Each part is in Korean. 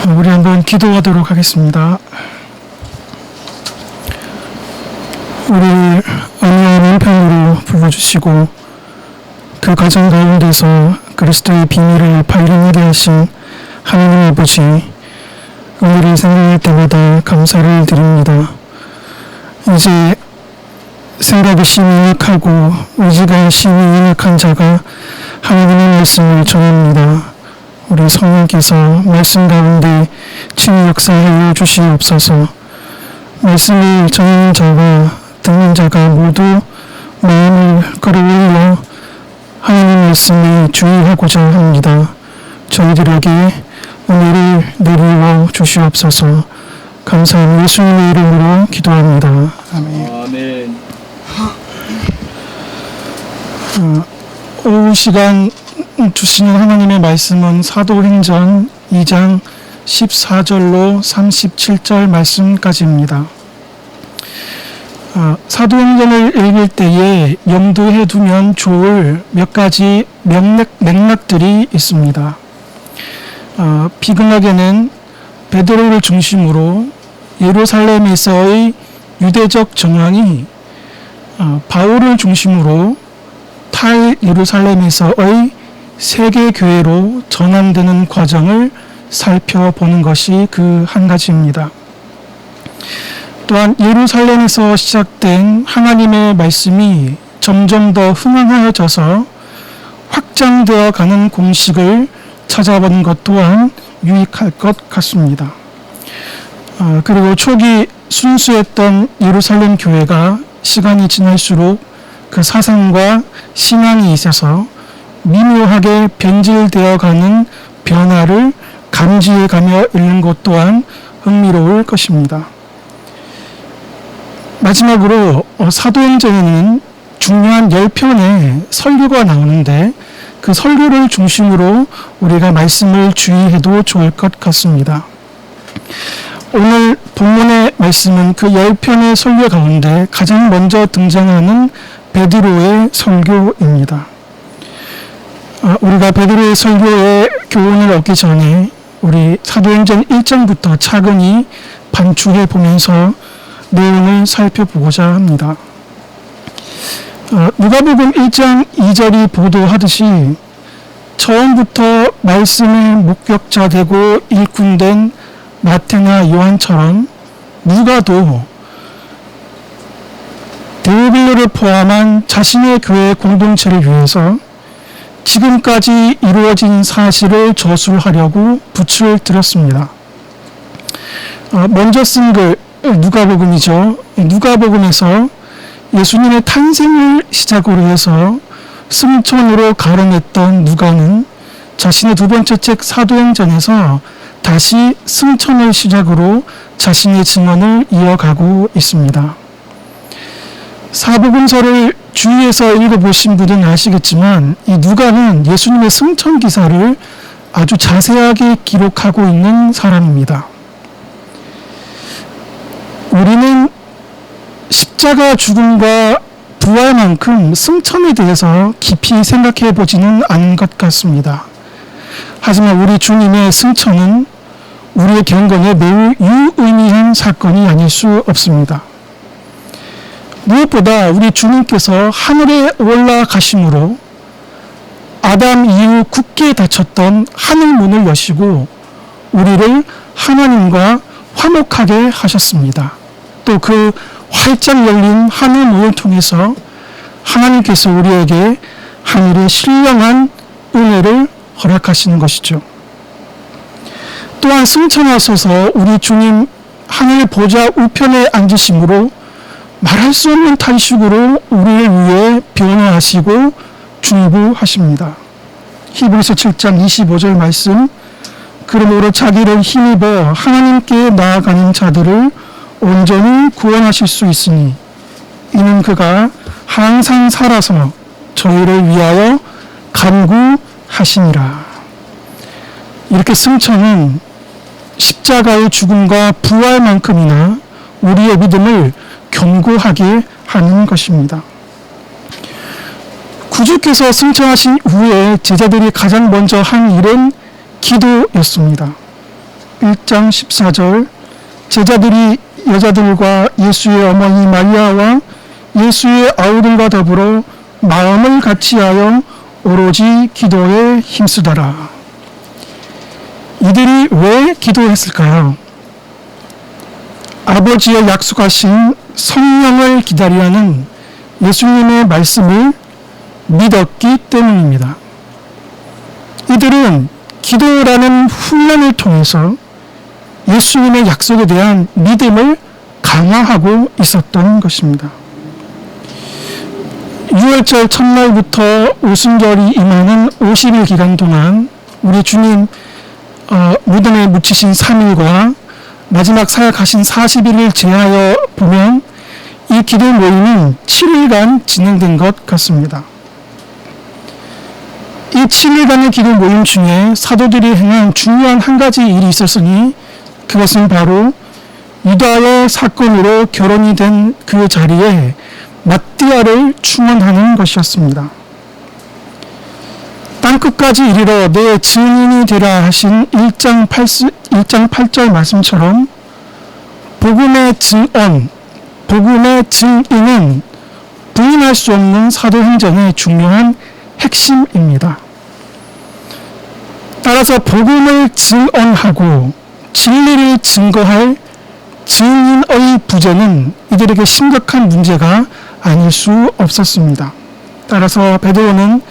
우리 한번 기도하도록 하겠습니다. 우리 언니의 민편으로 불러주시고 그 가정 가운데서 그리스도의 비밀을 발견하게 하신 하나님 아버지, 오늘을 생각할 때마다 감사를 드립니다. 이제 생각이 심히 인약하고 의지가 심히 인약한 자가 하나님의 말씀을 전합니다. 우리 성령께서 말씀 가운데 친히 역사하여 주시옵소서. 말씀을 전하는 자와 듣는 자가 모두 마음을 끌어올려 하나님 말씀에 주의하고자 합니다. 저희들에게 은혜를 내리워 주시옵소서. 감사한 예수님의 이름으로 기도합니다. 아멘. 아멘. 오후 시간 주시는 하나님의 말씀은 사도행전 2장 14절로 37절 말씀까지입니다. 사도행전을 읽을 때에 염두에 두면 좋을 몇 가지 맥락들이 있습니다. 비근하게는 베드로를 중심으로 예루살렘에서의 유대적 정황이 바울을 중심으로 탈 예루살렘에서의 세계 교회로 전환되는 과정을 살펴보는 것이 그 한 가지입니다. 또한 예루살렘에서 시작된 하나님의 말씀이 점점 더 흥황하여져서 확장되어 가는 공식을 찾아보는 것 또한 유익할 것 같습니다. 그리고 초기 순수했던 예루살렘 교회가 시간이 지날수록 그 사상과 신앙이 있어서 미묘하게 변질되어 가는 변화를 감지해가며 읽는 것 또한 흥미로울 것입니다. 마지막으로 사도행전에는 중요한 10편의 설교가 나오는데 그 설교를 중심으로 우리가 말씀을 주의해도 좋을 것 같습니다. 오늘 본문의 말씀은 그 10편의 설교 가운데 가장 먼저 등장하는 베드로의 설교입니다. 우리가 베드로의 설교의 교훈을 얻기 전에 우리 사도행전 1장부터 차근히 반추해 보면서 내용을 살펴보고자 합니다. 누가복음 1장 2절이 보도하듯이 처음부터 말씀의 목격자 되고 일꾼된 마태나 요한처럼 누가도 데오빌로를 포함한 자신의 교회 공동체를 위해서 지금까지 이루어진 사실을 저술하려고 붓을 들었습니다. 먼저 쓴 글 누가복음이죠. 누가복음에서 예수님의 탄생을 시작으로 해서 승천으로 가름했던 누가는 자신의 두 번째 책 사도행전에서 다시 승천을 시작으로 자신의 증언을 이어가고 있습니다. 사복음서를 주위에서 읽어보신 분은 아시겠지만 이 누가는 예수님의 승천 기사를 아주 자세하게 기록하고 있는 사람입니다. 우리는 십자가 죽음과 부활만큼 승천에 대해서 깊이 생각해 보지는 않은 것 같습니다. 하지만 우리 주님의 승천은 우리의 경건에 매우 유의미한 사건이 아닐 수 없습니다. 무엇보다 우리 주님께서 하늘에 올라가심으로 아담 이후 굳게 닫혔던 하늘문을 여시고 우리를 하나님과 화목하게 하셨습니다. 또 그 활짝 열린 하늘문을 통해서 하나님께서 우리에게 하늘의 신령한 은혜를 허락하시는 것이죠. 또한 승천하셔서 우리 주님 하늘 보좌 우편에 앉으심으로 말할 수 없는 탄식으로 우리를 위해 변호하시고 중보하십니다. 히브리서 7장 25절 말씀, 그러므로 자기를 힘입어 하나님께 나아가는 자들을 온전히 구원하실 수 있으니 이는 그가 항상 살아서 저희를 위하여 간구하시니라. 이렇게 승천은 십자가의 죽음과 부활만큼이나 우리의 믿음을 견고하게 하는 것입니다. 구주께서 승천하신 후에 제자들이 가장 먼저 한 일은 기도였습니다. 1장 14절 제자들이 여자들과 예수의 어머니 마리아와 예수의 아우들과 더불어 마음을 같이하여 오로지 기도에 힘쓰더라. 이들이 왜 기도했을까요? 아버지의 약속하신 성령을 기다리라는 예수님의 말씀을 믿었기 때문입니다. 이들은 기도라는 훈련을 통해서 예수님의 약속에 대한 믿음을 강화하고 있었던 것입니다. 6월절 첫날부터 오순절이 임하는 50일 기간 동안 우리 주님 무덤에 묻히신 3일과 마지막 사역하신 40일을 제하여 보면 이 기도 모임은 7일간 진행된 것 같습니다. 이 7일간의 기도 모임 중에 사도들이 행한 중요한 한 가지 일이 있었으니 그것은 바로 유다의 사건으로 결혼이 된 그 자리에 마띠아를 충원하는 것이었습니다. 땅끝까지 이르러 내 증인이 되라 하신 1장 8절 말씀처럼 복음의 증언, 복음의 증인은 부인할 수 없는 사도행전의 중요한 핵심입니다. 따라서 복음을 증언하고 진리를 증거할 증인의 부재는 이들에게 심각한 문제가 아닐 수 없었습니다. 따라서 베드로는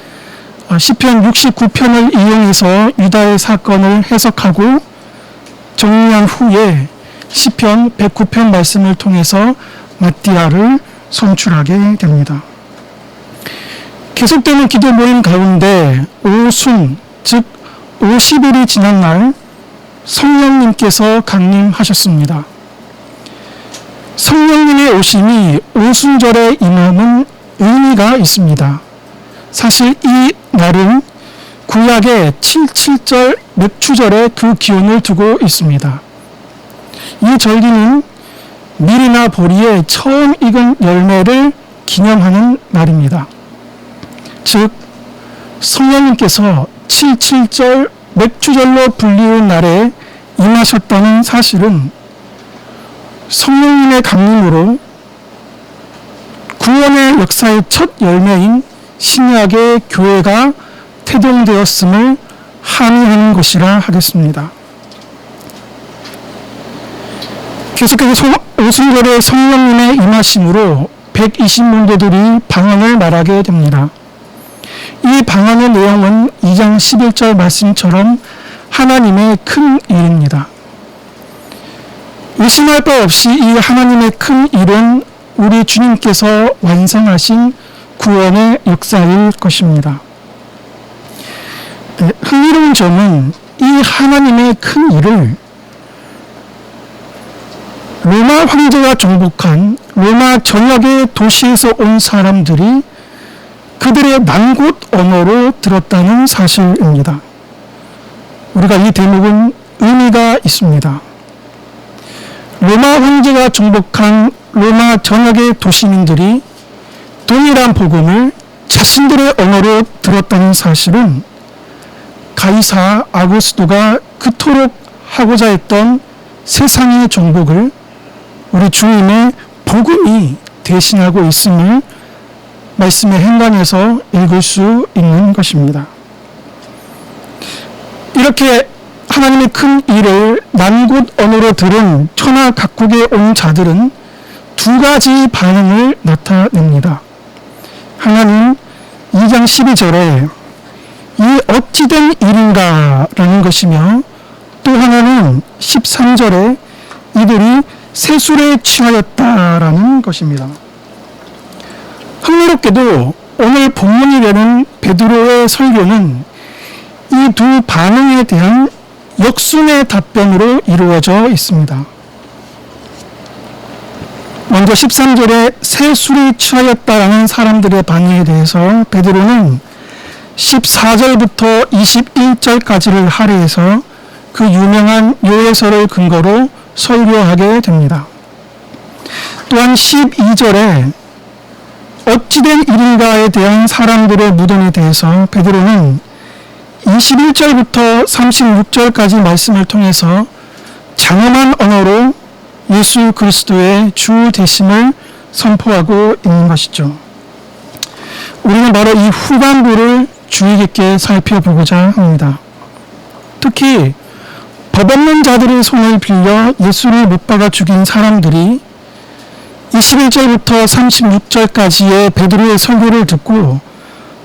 시편 69편을 이용해서 유다의 사건을 해석하고 정리한 후에 시편 109편 말씀을 통해서 마띠아를 선출하게 됩니다. 계속되는 기도 모임 가운데 오순, 즉 50일이 지난 날 성령님께서 강림하셨습니다. 성령님의 오심이 오순절에 임하는 의미가 있습니다. 사실 이 날은 구약의 77절 맥추절에 그 기원을 두고 있습니다. 이 절기는 밀이나 보리의 처음 익은 열매를 기념하는 날입니다. 즉 성령님께서 77절 맥추절로 불리운 날에 임하셨다는 사실은 성령님의 강림으로 구원의 역사의 첫 열매인 신약의 교회가 태동되었음을 함의하는 것이라 하겠습니다. 계속해서 오순절의 성령님의 임하심으로 120문제들이 방언을 말하게 됩니다. 이 방언의 내용은 2장 11절 말씀처럼 하나님의 큰 일입니다. 의심할 바 없이 이 하나님의 큰 일은 우리 주님께서 완성하신 구원의 역사일 것입니다. 흥미로운 점은 이 하나님의 큰 일을 로마 황제가 정복한 로마 전역의 도시에서 온 사람들이 그들의 난곳 언어로 들었다는 사실입니다. 우리가 이 대목은 의미가 있습니다. 로마 황제가 정복한 로마 전역의 도시민들이 동일한 복음을 자신들의 언어로 들었다는 사실은 가이사 아구스토가 그토록 하고자 했던 세상의 정복을 우리 주님의 복음이 대신하고 있음을 말씀의 행간에서 읽을 수 있는 것입니다. 이렇게 하나님의 큰 일을 난곳 언어로 들은 천하 각국에 온 자들은 두 가지 반응을 나타냅니다. 하나는 2장 12절에 이 어찌된 일인가 라는 것이며 또 하나는 13절에 이들이 세술에 취하였다라는 것입니다. 흥미롭게도 오늘 본문이 되는 베드로의 설교는 이 두 반응에 대한 역순의 답변으로 이루어져 있습니다. 먼저 13절에 세술이 취하였다라는 사람들의 반응에 대해서 베드로는 14절부터 21절까지를 할애해서 그 유명한 요해서를 근거로 설교하게 됩니다. 또한 12절에 어찌된 일인가에 대한 사람들의 무덤에 대해서 베드로는 21절부터 36절까지 말씀을 통해서 장엄한 언어로 예수 그리스도의 주 되심을 선포하고 있는 것이죠. 우리는 바로 이 후반부를 주의 깊게 살펴보고자 합니다. 특히 법 없는 자들의 손을 빌려 예수를 못 박아 죽인 사람들이 21절부터 36절까지의 베드로의 설교를 듣고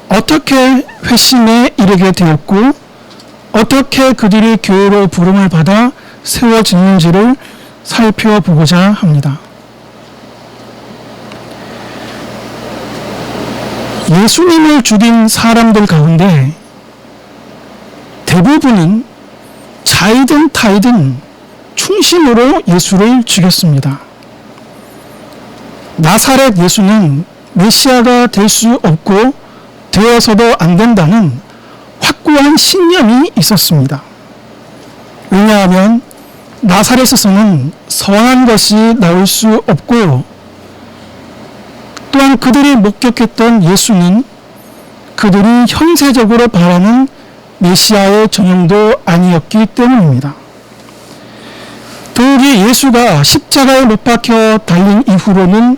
어떻게 회심에 이르게 되었고 어떻게 그들이 교회로 부름을 받아 세워졌는지를 살펴보고자 합니다. 예수님을 죽인 사람들 가운데 대부분은 자이든 타이든 충심으로 예수를 죽였습니다. 나사렛 예수는 메시아가 될 수 없고 되어서도 안 된다는 확고한 신념이 있었습니다. 왜냐하면 나사렛에서는 선한 것이 나올 수 없고 또한 그들이 목격했던 예수는 그들이 현세적으로 바라는 메시아의 전형도 아니었기 때문입니다. 더욱이 예수가 십자가에 못 박혀 달린 이후로는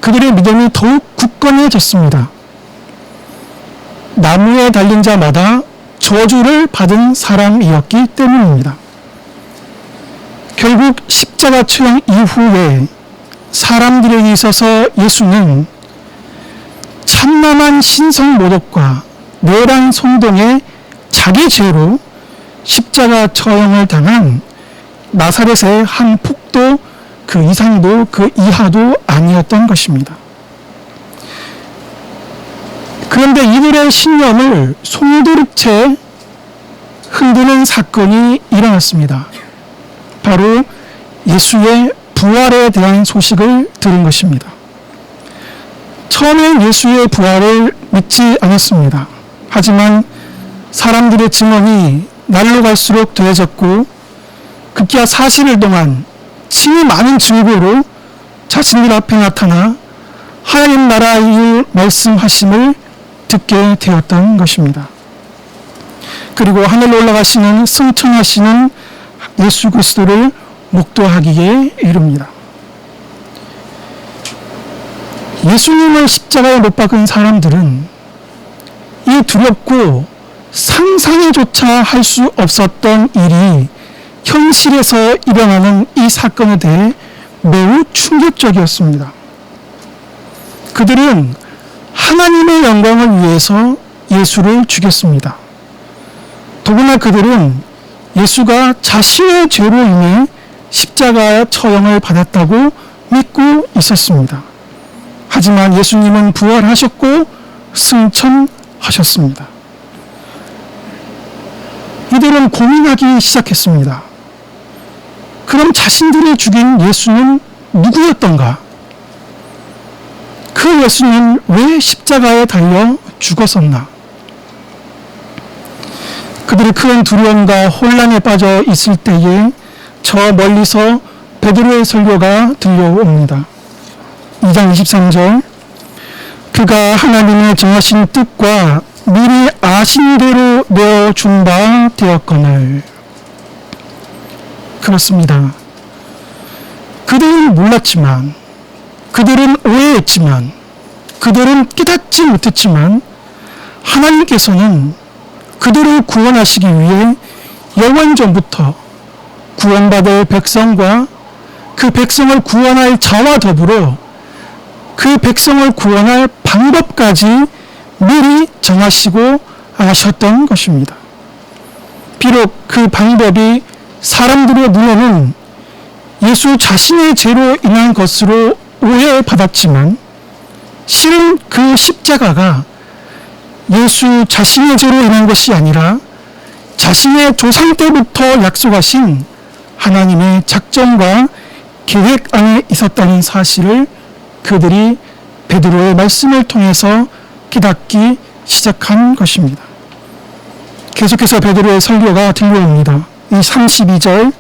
그들의 믿음이 더욱 굳건해졌습니다. 나무에 달린 자마다 저주를 받은 사람이었기 때문입니다. 결국 십자가 처형 이후에 사람들에게 있어서 예수는 참남한 신성모독과 내란 선동의 자기 죄로 십자가 처형을 당한 나사렛의 한 폭도 그 이상도 그 이하도 아니었던 것입니다. 그런데 이들의 신념을 송두리째 흔드는 사건이 일어났습니다. 바로 예수의 부활에 대한 소식을 들은 것입니다. 처음엔 예수의 부활을 믿지 않았습니다. 하지만 사람들의 증언이 날로 갈수록 더해졌고 급기야 40일 동안 친히 많은 증거로 자신들 앞에 나타나 하나님 나라의 말씀하심을 듣게 되었던 것입니다. 그리고 하늘로 올라가시는 승천하시는 예수 그리스도를 목도하기에 이릅니다. 예수님을 십자가에 못 박은 사람들은 이 두렵고 상상에조차 할 수 없었던 일이 현실에서 일어나는 이 사건에 대해 매우 충격적이었습니다. 그들은 하나님의 영광을 위해서 예수를 죽였습니다. 더구나 그들은 예수가 자신의 죄로 인해 십자가 처형을 받았다고 믿고 있었습니다. 하지만 예수님은 부활하셨고 승천하셨습니다. 이들은 고민하기 시작했습니다. 그럼 자신들이 죽인 예수는 누구였던가? 그 예수는 왜 십자가에 달려 죽었었나? 그들이 큰 두려움과 혼란에 빠져 있을 때에 저 멀리서 베드로의 설교가 들려옵니다. 2장 23절 그가 하나님의 정하신 뜻과 미리 아신 대로 내어준 바 되었거늘. 그렇습니다. 그들은 몰랐지만, 그들은 오해했지만, 그들은 깨닫지 못했지만 하나님께서는 그들을 구원하시기 위해 영원전부터 구원받을 백성과 그 백성을 구원할 자와 더불어 그 백성을 구원할 방법까지 미리 정하시고 아셨던 것입니다. 비록 그 방법이 사람들의 눈에는 예수 자신의 죄로 인한 것으로 오해받았지만 실은 그 십자가가 예수 자신의 죄로 인한 것이 아니라 자신의 조상 때부터 약속하신 하나님의 작정과 계획 안에 있었다는 사실을 그들이 베드로의 말씀을 통해서 깨닫기 시작한 것입니다. 계속해서 베드로의 설교가 들려옵니다. 이 32절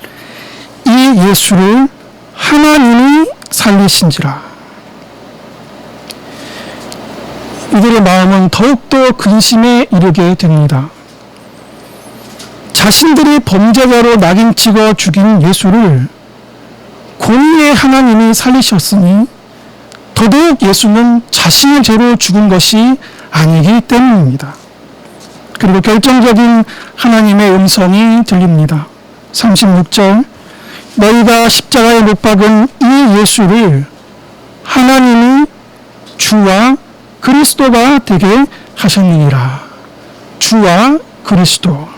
이 예수를 하나님이 살리신지라. 이들의 마음은 더욱더 근심에 이르게 됩니다. 자신들이 범죄자로 낙인 찍어 죽인 예수를 공의의 하나님이 살리셨으니 더더욱 예수는 자신의 죄로 죽은 것이 아니기 때문입니다. 그리고 결정적인 하나님의 음성이 들립니다. 36절, 너희가 십자가에 못 박은 이 예수를 하나님이 주와 그리스도가 되게 하셨느니라. 주와 그리스도.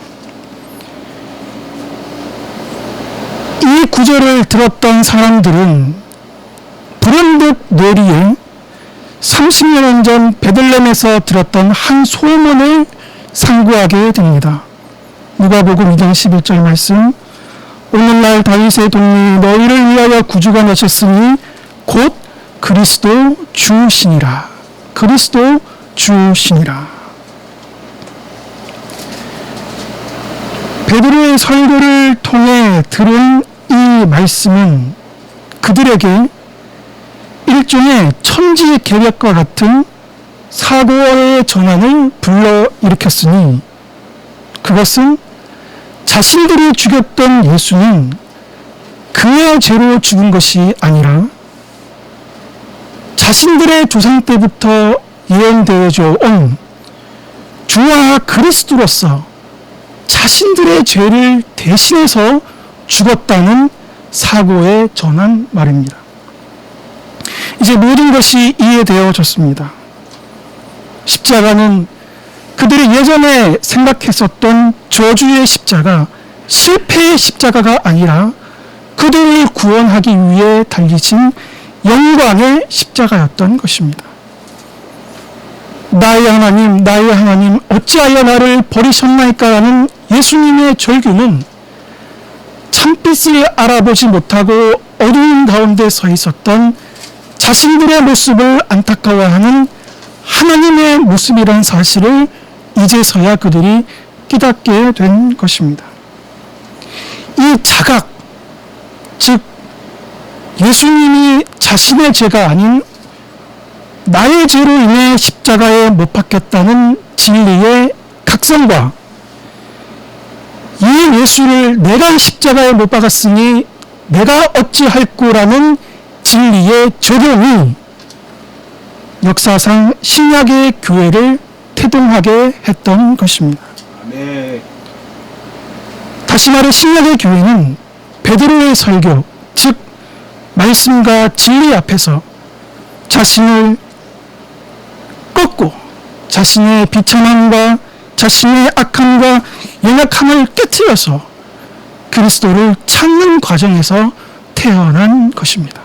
이 구절을 들었던 사람들은 불현듯 뇌리에 30년 전 베들레헴에서 들었던 한 소문을 상고하게 됩니다. 누가복음 2장 11절 말씀, 오늘날 다윗의 동리 너희를 위하여 구주가 나셨으니 곧 그리스도 주시니라. 그리스도 주시니라. 베드로의 설교를 통해 들은 이 말씀은 그들에게 일종의 천지개벽과 같은 사고의 전환을 불러일으켰으니 그것은 자신들이 죽였던 예수는 그의 죄로 죽은 것이 아니라 자신들의 조상 때부터 예언되어져 온 주와 그리스도로서 자신들의 죄를 대신해서 죽었다는 사고의 전환 말입니다. 이제 모든 것이 이해되어졌습니다. 십자가는 그들이 예전에 생각했었던 저주의 십자가, 실패의 십자가가 아니라 그들을 구원하기 위해 달리신 영광의 십자가였던 것입니다. 나의 하나님, 어찌하여 나를 버리셨나이까라는 예수님의 절규는 참빛을 알아보지 못하고 어두운 가운데 서 있었던 자신들의 모습을 안타까워하는 하나님의 모습이란 사실을 이제서야 그들이 깨닫게 된 것입니다. 이 자각, 즉 예수님이 자신의 죄가 아닌 나의 죄로 인해 십자가에 못 박혔다는 진리의 각성과 이 예수를 내가 십자가에 못 박았으니 내가 어찌할꼬라는 진리의 적용이 역사상 신약의 교회를 태동하게 했던 것입니다. 아멘. 다시 말해 신약의 교회는 베드로의 설교, 즉 말씀과 진리 앞에서 자신을 꺾고 자신의 비참함과 자신의 악함과 연약함을 깨트려서 그리스도를 찾는 과정에서 태어난 것입니다.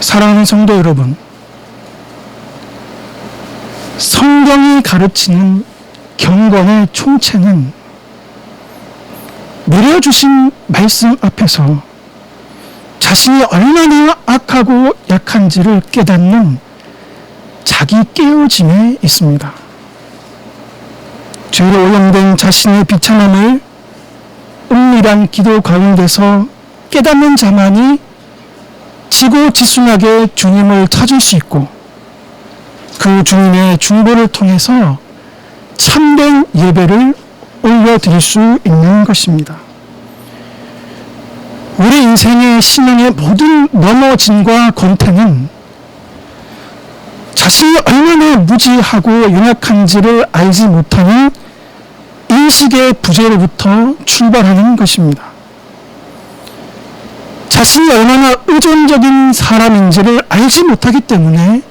사랑하는 성도 여러분, 성경이 가르치는 경건의 총체는 내려주신 말씀 앞에서 자신이 얼마나 악하고 약한지를 깨닫는 자기 깨어짐에 있습니다. 죄로 오염된 자신의 비참함을 은밀한 기도 가운데서 깨닫는 자만이 지고지순하게 주님을 찾을 수 있고 그 주님의 중보를 통해서 참된 예배를 올려드릴 수 있는 것입니다. 우리 인생의 신앙의 모든 넘어짐과 권태는 자신이 얼마나 무지하고 연약한지를 알지 못하는 인식의 부재로부터 출발하는 것입니다. 자신이 얼마나 의존적인 사람인지를 알지 못하기 때문에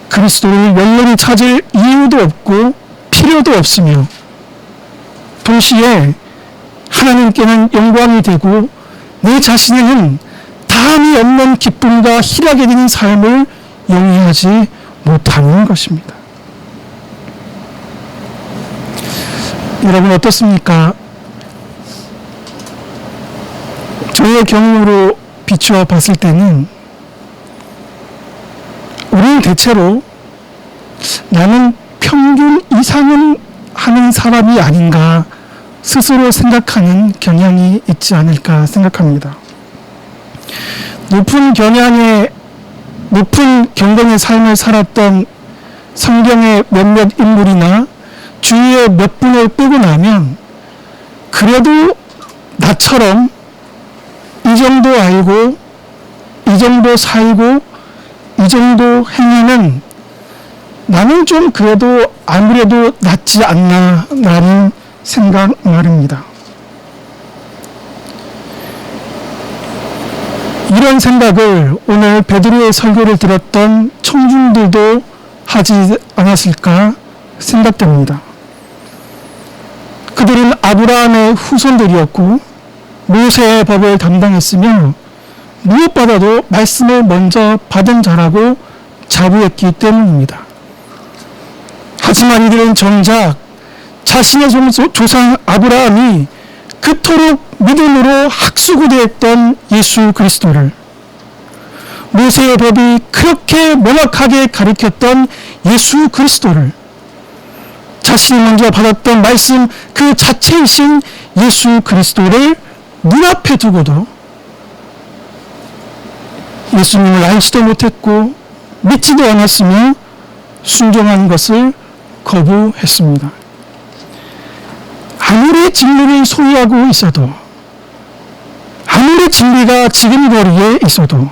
그리스도를 영원히 찾을 이유도 없고 필요도 없으며 동시에 하나님께는 영광이 되고 내 자신에는 다함이 없는 기쁨과 희락이 되는 삶을 영위하지 못하는 것입니다. 여러분 어떻습니까? 저의 경험으로 비추어 봤을 때는 우리는 대체로 나는 평균 이상은 하는 사람이 아닌가 스스로 생각하는 경향이 있지 않을까 생각합니다. 높은 경건의 삶을 살았던 성경의 몇몇 인물이나 주위에 몇 분을 빼고 나면 그래도 나처럼 이 정도 알고 이 정도 살고 이 정도 행위는 나는 좀 그래도 아무래도 낫지 않나라는 생각 말입니다. 이런 생각을 오늘 베드로의 설교를 들었던 청중들도 하지 않았을까 생각됩니다. 그들은 아브라함의 후손들이었고 모세의 법을 담당했으며 무엇보다도 말씀을 먼저 받은 자라고 자부했기 때문입니다. 하지만 이들은 정작 자신의 조상 아브라함이 그토록 믿음으로 학수고대했던 예수 그리스도를, 모세의 법이 그렇게 명확하게 가르쳤던 예수 그리스도를, 자신이 먼저 받았던 말씀 그 자체이신 예수 그리스도를 눈앞에 두고도 예수님을 알지도 못했고 믿지도 않았으며 순종한 것을 거부했습니다. 아무리 진리를 소유하고 있어도, 아무리 진리가 지금 거리에 있어도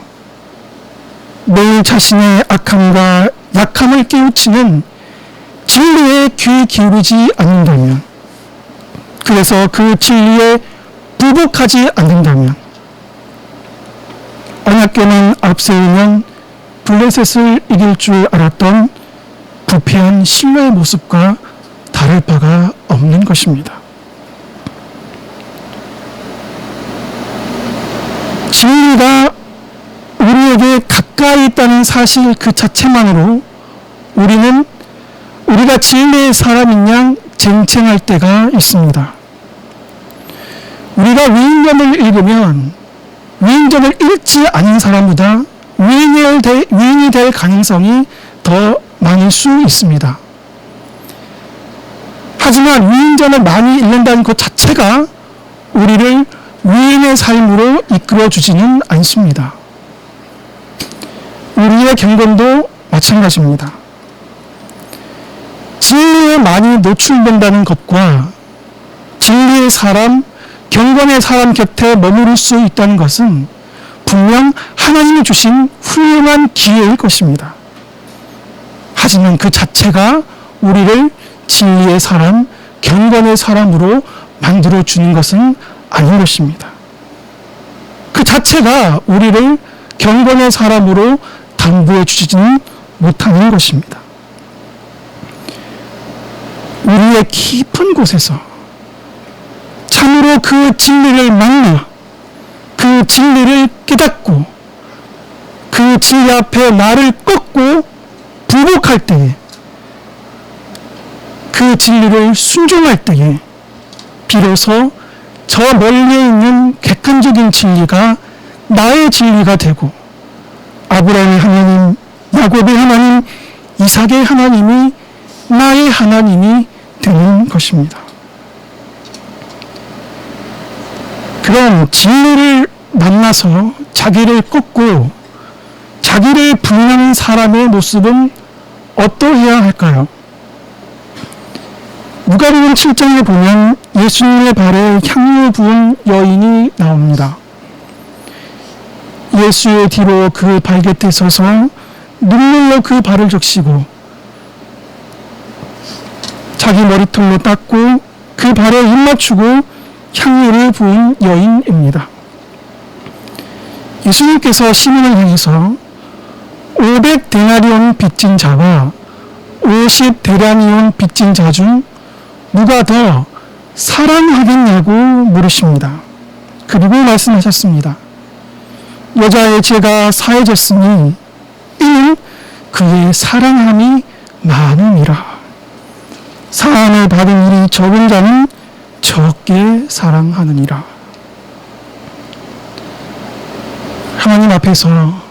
매일 자신의 악함과 약함을 깨우치는 진리에 귀 기울이지 않는다면, 그래서 그 진리에 부복하지 않는다면, 언약궤만 앞세우면 블레셋을 이길 줄 알았던 부패한 신뢰의 모습과 다를 바가 없는 것입니다. 진리가 우리에게 가까이 있다는 사실 그 자체만으로 우리는 우리가 진리의 사람인 양 쟁쟁할 때가 있습니다. 우리가 위인전을 읽으면 위인전을 읽지 않은 사람보다 위인이 될 가능성이 더 많을 수 있습니다. 하지만 위인전을 많이 읽는다는 것 자체가 우리를 위인의 삶으로 이끌어주지는 않습니다. 우리의 경건도 마찬가지입니다. 진리에 많이 노출된다는 것과 진리의 사람, 경건의 사람 곁에 머무를 수 있다는 것은 분명 하나님이 주신 훌륭한 기회일 것입니다. 하지만 그 자체가 우리를 진리의 사람, 경건의 사람으로 만들어주는 것은 아닌 것입니다. 그 자체가 우리를 경건의 사람으로 담보해 주지는 못하는 것입니다. 우리의 깊은 곳에서 참으로 그 진리를 만나 그 진리를 깨닫고 그 진리 앞에 나를 꺾고 부복할 때에, 그 진리를 순종할 때에 비로소 저 멀리에 있는 객관적인 진리가 나의 진리가 되고 아브라함의 하나님, 야곱의 하나님, 이삭의 하나님이 나의 하나님이 되는 것입니다. 그럼 진리를 만나서 자기를 꺾고 자기를 부인하는 사람의 모습은 어떠해야 할까요? 누가복음 7장에 보면 예수님의 발에 향유 부은 여인이 나옵니다. 예수의 뒤로 그 발곁에 서서 눈물로 그 발을 적시고 자기 머리털로 닦고 그 발에 입 맞추고 향유를 부은 여인입니다. 예수님께서 시민을 향해서 500데나리온 빚진 자와 50데나리온 빚진 자 중 누가 더 사랑하겠냐고 물으십니다. 그리고 말씀하셨습니다. 여자의 죄가 사해졌으니 이는 그의 사랑함이 많음이라. 사함을 받은 일이 적은 자는 적게 사랑하느니라. 하나님 앞에서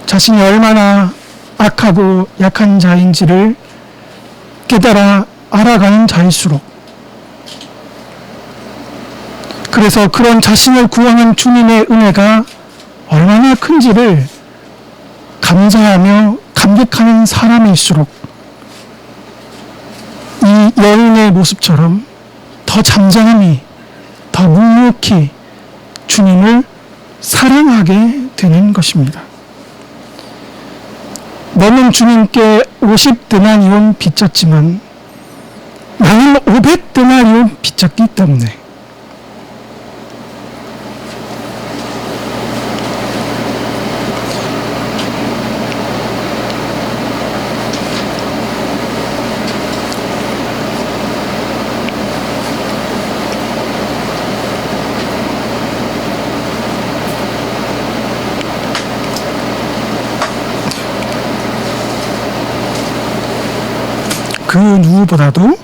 자신이 얼마나 악하고 약한 자인지를 깨달아 알아가는 자일수록, 그래서 그런 자신을 구원한 주님의 은혜가 얼마나 큰지를 감사하며 감격하는 사람일수록 이 예수님의 모습처럼 더 잠잠히, 더 묵묵히 주님을 사랑하게 되는 것입니다. 너는 주님께 50데나리온 빚졌지만 나는 500데나리온 빚졌기 때문에 그 누구보다도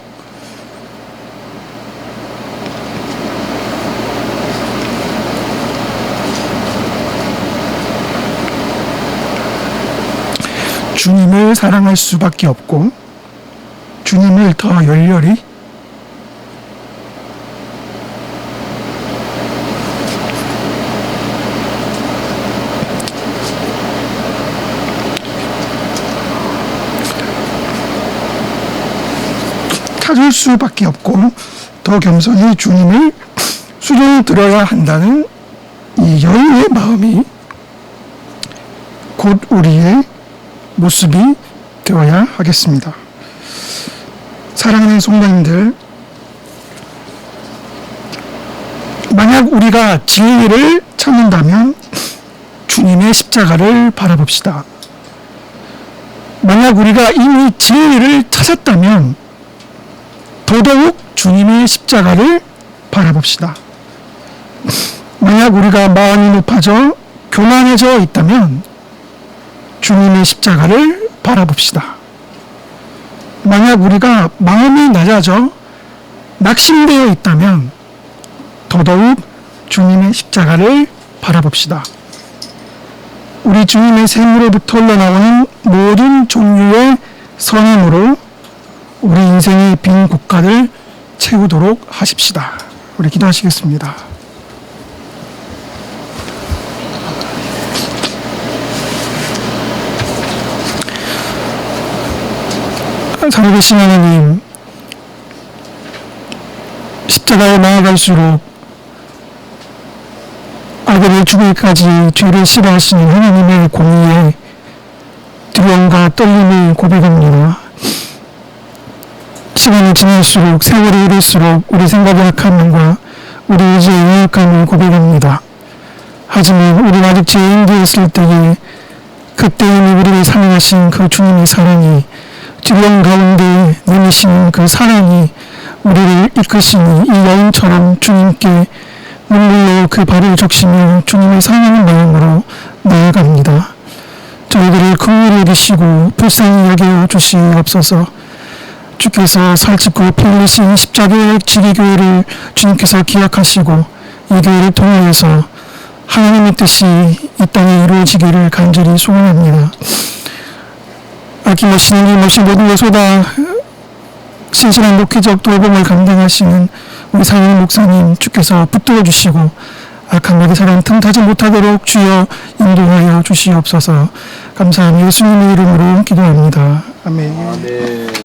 주님을 사랑할 수밖에 없고 주님을 더 열렬히 찾을 수밖에 없고 더 겸손히 주님을 수종 들어야 한다는 이 여인의 마음이 곧 우리의 모습이 되어야 하겠습니다. 사랑하는 성도님들, 만약 우리가 진리를 찾는다면 주님의 십자가를 바라봅시다. 만약 우리가 이미 진리를 찾았다면 더더욱 주님의 십자가를 바라봅시다. 만약 우리가 마음이 높아져 교만해져 있다면 주님의 십자가를 바라봅시다. 만약 우리가 마음이 낮아져 낙심되어 있다면 더더욱 주님의 십자가를 바라봅시다. 우리 주님의 샘으로부터 흘러나오는 모든 종류의 선함으로 우리 인생의 빈 곳간을 채우도록 하십시다. 우리 기도하시겠습니다. 살아계신 하나님, 십자가에 나아갈수록 아들을 죽일까지 죄를 싫어하시는 하나님의 공의에 두려움과 떨림을 고백합니다. 시간이 지날수록, 세월이 흐를수록 우리 생각의 약함과 우리 의지의 연약함을 고백합니다. 하지만 우리가 아직 죄인 되었을 때에 그때 이미 우리를 사랑하신 그 주님의 사랑이, 두려움 가운데 내미시는 그 사랑이 우리를 이끄시니 이 여인처럼 주님께 눈물로 그 발을 적시며 주님을 사랑하는 마음으로 나아갑니다. 저희들을 긍휼히 여기시고 불쌍히 여겨 주시옵소서. 주께서 살찌고 피 흘리신 십자가의 지리교회를 주님께서 기억하시고 이 교회를 통해서 하나님의 뜻이 이 땅에 이루어지기를 간절히 소원합니다. 아낌없이 이 모신 모든 것보다 신실한 목회적 돌봄을 감당하시는 우리 상임 목사님 주께서 붙들어 주시고 악한 마귀 사람 틈타지 못하도록 주여 인도하여 주시옵소서. 감사하며 예수님의 이름으로 기도합니다. 아멘.